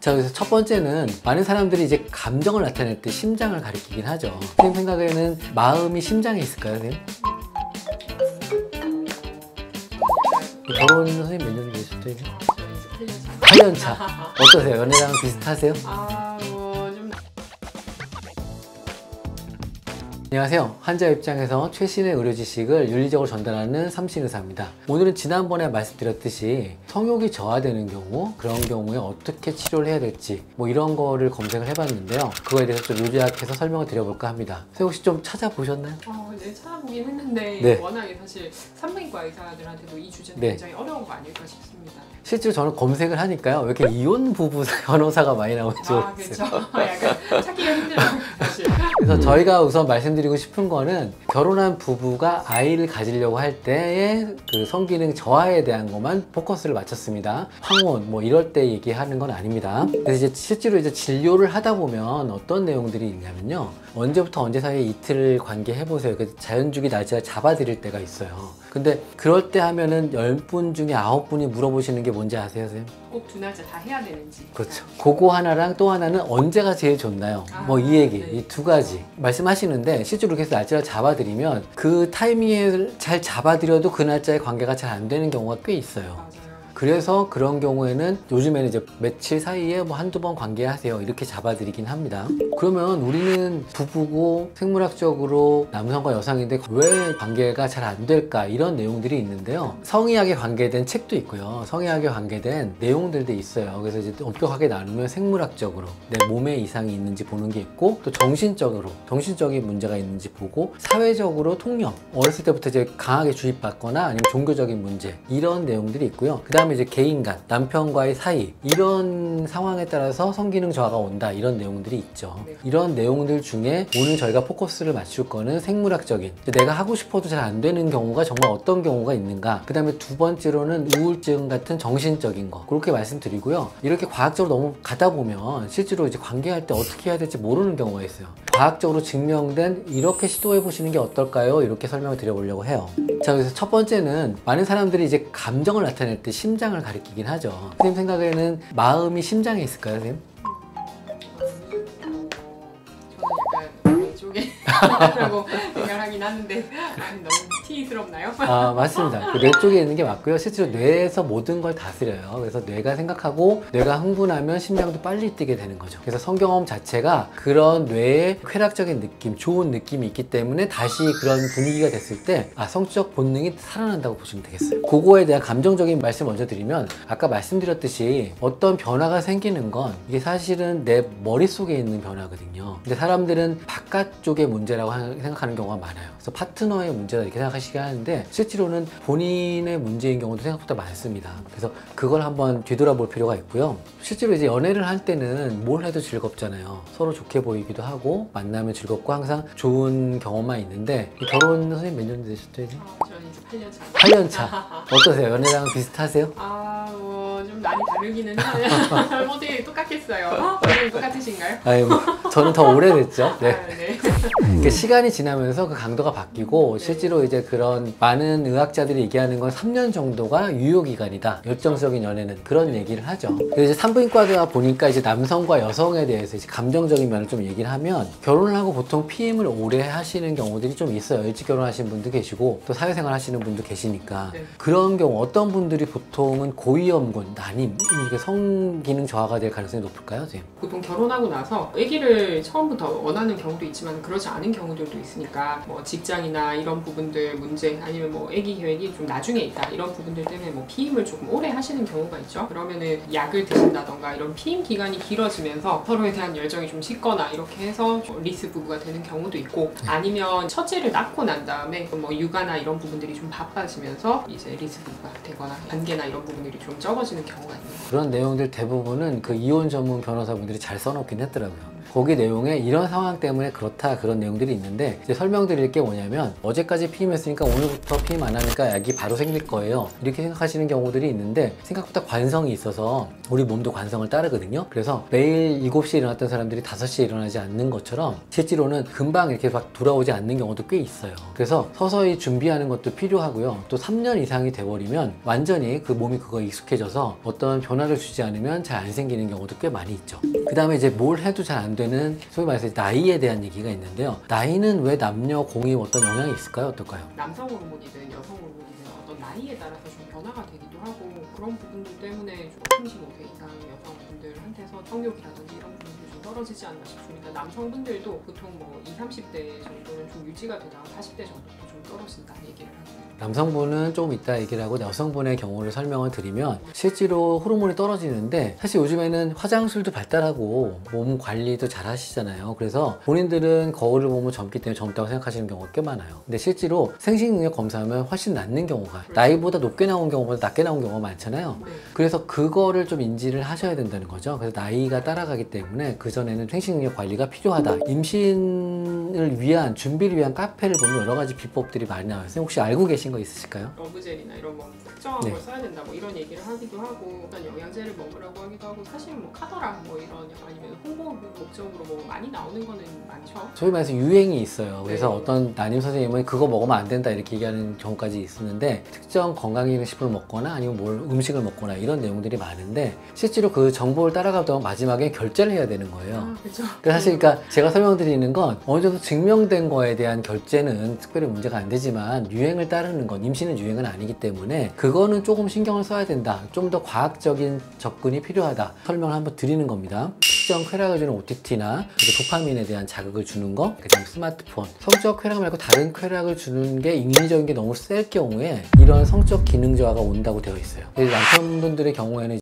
자, 그래서 첫 번째는 많은 사람들이 이제 감정을 나타낼 때 심장을 가리키긴 하죠. 선생님 생각에는 마음이 심장에 있을까요, 선생님? 결혼 선생님 몇 년 되셨죠? 8년 차. 어떠세요? 연애랑 비슷하세요? 안녕하세요. 환자 입장에서 최신의 의료 지식을 윤리적으로 전달하는 삼신의사입니다. 오늘은 지난번에 말씀드렸듯이 성욕이 저하되는 경우, 그런 경우에 어떻게 치료를 해야 될지 뭐 이런 거를 검색을 해봤는데요. 그거에 대해서 좀 요약해서 설명을 드려볼까 합니다. 선생님 혹시 좀 찾아보셨나요? 네, 찾아보긴 했는데 네. 워낙에 사실 산부인과 의사들한테도 이 주제는 네. 굉장히 어려운 거 아닐까 싶습니다. 실제로 저는 검색을 하니까요. 왜 이렇게 이혼 부부 변호사가 많이 나오는지 그렇죠. 약간 찾기가 힘들어요, 사실. 그래서 저희가 우선 말씀드리고 싶은 거는 결혼한 부부가 아이를 가지려고 할 때의 그 성기능 저하에 대한 것만 포커스를 맞췄습니다. 황혼 뭐 이럴 때 얘기하는 건 아닙니다. 그래서 이제 실제로 이제 진료를 하다 보면 어떤 내용들이 있냐면요. 언제부터 언제 사이에 이틀을 관계해 보세요. 자연주기 날짜를 잡아드릴 때가 있어요. 근데 그럴 때 하면은 10분 중에 9분이 물어보시는 게 뭔지 아세요, 선생님? 꼭 두 날짜 다 해야 되는지. 그렇죠. 그거 하나랑 또 하나는 언제가 제일 좋나요? 뭐 이 얘기, 네. 이 두 가지 말씀하시는데 실제로 이렇게 해서 날짜를 잡아드리면 그 타이밍에 잘 잡아드려도 그 날짜에 관계가 잘 안 되는 경우가 꽤 있어요. 맞아요. 그래서 그런 경우에는 요즘에는 이제 며칠 사이에 뭐 한두 번 관계하세요 이렇게 잡아드리긴 합니다. 그러면 우리는 부부고 생물학적으로 남성과 여성인데 왜 관계가 잘 안 될까 이런 내용들이 있는데요. 성의학에 관계된 책도 있고요. 성의학에 관계된 내용들도 있어요. 그래서 이제 엄격하게 나누면 생물학적으로 내 몸에 이상이 있는지 보는 게 있고 또 정신적인 문제가 있는지 보고 사회적으로 통념 어렸을 때부터 이제 강하게 주입받거나 아니면 종교적인 문제 이런 내용들이 있고요. 그 다음에 이제 개인 간, 남편과의 사이 이런 상황에 따라서 성기능 저하가 온다 이런 내용들이 있죠. 네. 이런 내용들 중에 오늘 저희가 포커스를 맞출 거는 생물학적인 내가 하고 싶어도 잘 안 되는 경우가 정말 어떤 경우가 있는가 그 다음에 두 번째로는 우울증 같은 정신적인 거 그렇게 말씀드리고요. 이렇게 과학적으로 너무 가다 보면 실제로 이제 관계할 때 어떻게 해야 될지 모르는 경우가 있어요. 과학적으로 증명된 이렇게 시도해 보시는 게 어떨까요? 이렇게 설명을 드려보려고 해요. 자, 그래서 첫 번째는 많은 사람들이 이제 감정을 나타낼 때 심장을 가리키긴 하죠. 선생님 생각에는 마음이 심장에 있을까요, 선생님? 저는 약간 왼쪽에 라고 생각하긴 하는데 너무 티스럽나요? 맞습니다. 그 뇌 쪽에 있는 게 맞고요. 실제로 뇌에서 모든 걸 다스려요. 그래서 뇌가 생각하고 뇌가 흥분하면 심장도 빨리 뛰게 되는 거죠. 그래서 성경험 자체가 그런 뇌의 쾌락적인 느낌, 좋은 느낌이 있기 때문에 다시 그런 분위기가 됐을 때 성적 본능이 살아난다고 보시면 되겠어요. 그거에 대한 감정적인 말씀 먼저 드리면 아까 말씀드렸듯이 어떤 변화가 생기는 건 이게 사실은 내 머릿속에 있는 변화거든요. 근데 사람들은 바깥쪽의 문제라고 생각하는 경우가 많아요. 그래서 파트너의 문제다 이렇게 생각하시긴 하는데 실제로는 본인의 문제인 경우도 생각보다 많습니다. 그래서 그걸 한번 뒤돌아볼 필요가 있고요. 실제로 이제 연애를 할 때는 뭘 해도 즐겁잖아요. 서로 좋게 보이기도 하고 만나면 즐겁고 항상 좋은 경험만 있는데 결혼 선생님 몇 년 되셨죠? 저는 이제 8년 차. 8년 차. 어떠세요? 연애랑 비슷하세요? 좀 많이 다르기는 해요. 어떻게 똑같겠어요? 오늘 똑같으신가요? 저는 더 오래됐죠. 네. 네. 그러니까 시간이 지나면서 그 강도가 바뀌고 실제로 이제 그런 많은 의학자들이 얘기하는 건 3년 정도가 유효기간이다. 열정적인 연애는 그런 얘기를 하죠. 그래서 이제 산부인과다 보니까 이제 남성과 여성에 대해서 이제 감정적인 면을 좀 얘기를 하면 결혼을 하고 보통 피임을 오래 하시는 경우들이 좀 있어요. 일찍 결혼하시는 분도 계시고 또 사회생활 하시는 분도 계시니까 네. 그런 경우 어떤 분들이 보통은 고위험군, 난임 이게 성기능 저하가 될 가능성이 높을까요, 선생님? 보통 결혼하고 나서 아기를 처음부터 원하는 경우도 있지만 그렇지 않은 경우들도 있으니까 뭐 직장이나 이런 부분들 문제 아니면 뭐 아기 계획이 좀 나중에 있다 이런 부분들 때문에 뭐 피임을 조금 오래 하시는 경우가 있죠. 그러면은 약을 드신다던가 이런 피임 기간이 길어지면서 서로에 대한 열정이 좀 식거나 이렇게 해서 리스 부부가 되는 경우도 있고 아니면 첫째를 낳고 난 다음에 뭐 육아나 이런 부분들이 좀 바빠지면서 이제 리스 부부가 되거나 관계나 이런 부분들이 좀 적어지는 경우가 있는 거예요. 그런 내용들 대부분은 그 이혼 전문 변호사분들이 잘 써놓긴 했더라고요. 거기 내용에 이런 상황 때문에 그렇다 그런 내용들이 있는데 이제 설명드릴 게 뭐냐면 어제까지 피임했으니까 오늘부터 피임 안 하니까 약이 바로 생길 거예요 이렇게 생각하시는 경우들이 있는데 생각보다 관성이 있어서 우리 몸도 관성을 따르거든요. 그래서 매일 7시에 일어났던 사람들이 5시에 일어나지 않는 것처럼 실제로는 금방 이렇게 막 돌아오지 않는 경우도 꽤 있어요. 그래서 서서히 준비하는 것도 필요하고요. 또 3년 이상이 돼버리면 완전히 그 몸이 그거 익숙해져서 어떤 변화를 주지 않으면 잘 안 생기는 경우도 꽤 많이 있죠. 그 다음에 이제 뭘 해도 잘 안 되는 소위 말해서 나이에 대한 얘기가 있는데요. 나이는 왜 남녀 공이 어떤 영향이 있을까요? 어떨까요? 남성 호르몬이든 여성 호르몬이든 어떤 나이에 따라서 좀 변화가 되기도 하고 그런 부분들 때문에 좀 35세 이상 여성분들한테서 성욕이라든지 이런 부분들이 좀 떨어지지 않나 싶습니다. 남성분들도 보통 뭐 20, 30대 정도는 좀 유지가 되다가 40대 정도도 좀 떨어진다 얘기를 하고요. 남성분은 조금 이따 얘기를 하고 여성분의 경우를 설명을 드리면 실제로 호르몬이 떨어지는데 사실 요즘에는 화장술도 발달하고 몸 관리도 잘 하시잖아요. 그래서 본인들은 거울을 보면 젊기 때문에 젊다고 생각하시는 경우가 꽤 많아요. 근데 실제로 생식능력 검사하면 훨씬 낫는 경우가 나이보다 높게 나온 경우보다 낮게 나온 경우가 많잖아요. 그래서 그거를 좀 인지를 하셔야 된다는 거죠. 그래서 나이가 따라가기 때문에 그전에는 생식능력 관리가 필요하다. 임신을 위한 준비를 위한 카페를 보면 여러 가지 비법들이 많이 나와요. 선생님 혹시 알고 계신 거 있으실까요? 러브젤이나 이런 뭐 특정한 네. 걸 써야 된다 뭐 이런 얘기를 하기도 하고 어떤 영양제를 먹으라고 하기도 하고 사실 뭐 카더라 뭐 이런 아니면 홍보 목적으로 뭐 많이 나오는 거는 많죠. 소위 말해서 유행이 있어요. 그래서 네. 어떤 담임 선생님은 그거 먹으면 안 된다 이렇게 얘기하는 경우까지 있었는데 특정 건강기능식품을 먹거나 아니면 뭘 음식을 먹거나 이런 내용들이 많은데 실제로 그 정보를 따라가다 마지막에 결제를 해야 되는 거예요. 아, 그렇죠. 사실 그러니까 제가 설명드리는 건 어느 정도 증명된 거에 대한 결제는 특별히 문제가 안 되지만 유행을 따르는 건 임신은 유행은 아니기 때문에 그거는 조금 신경을 써야 된다. 좀 더 과학적인 접근이 필요하다. 설명을 한번 드리는 겁니다. 특정 쾌락을 주는 OTT나 도파민에 대한 자극을 주는 거, 그다음 스마트폰, 성적 쾌락 말고 다른 쾌락을 주는 게 인위적인 게 너무 셀 경우에 이런 성적 기능 저하가 온다고 되어 있어요. 남편분들의 경우에는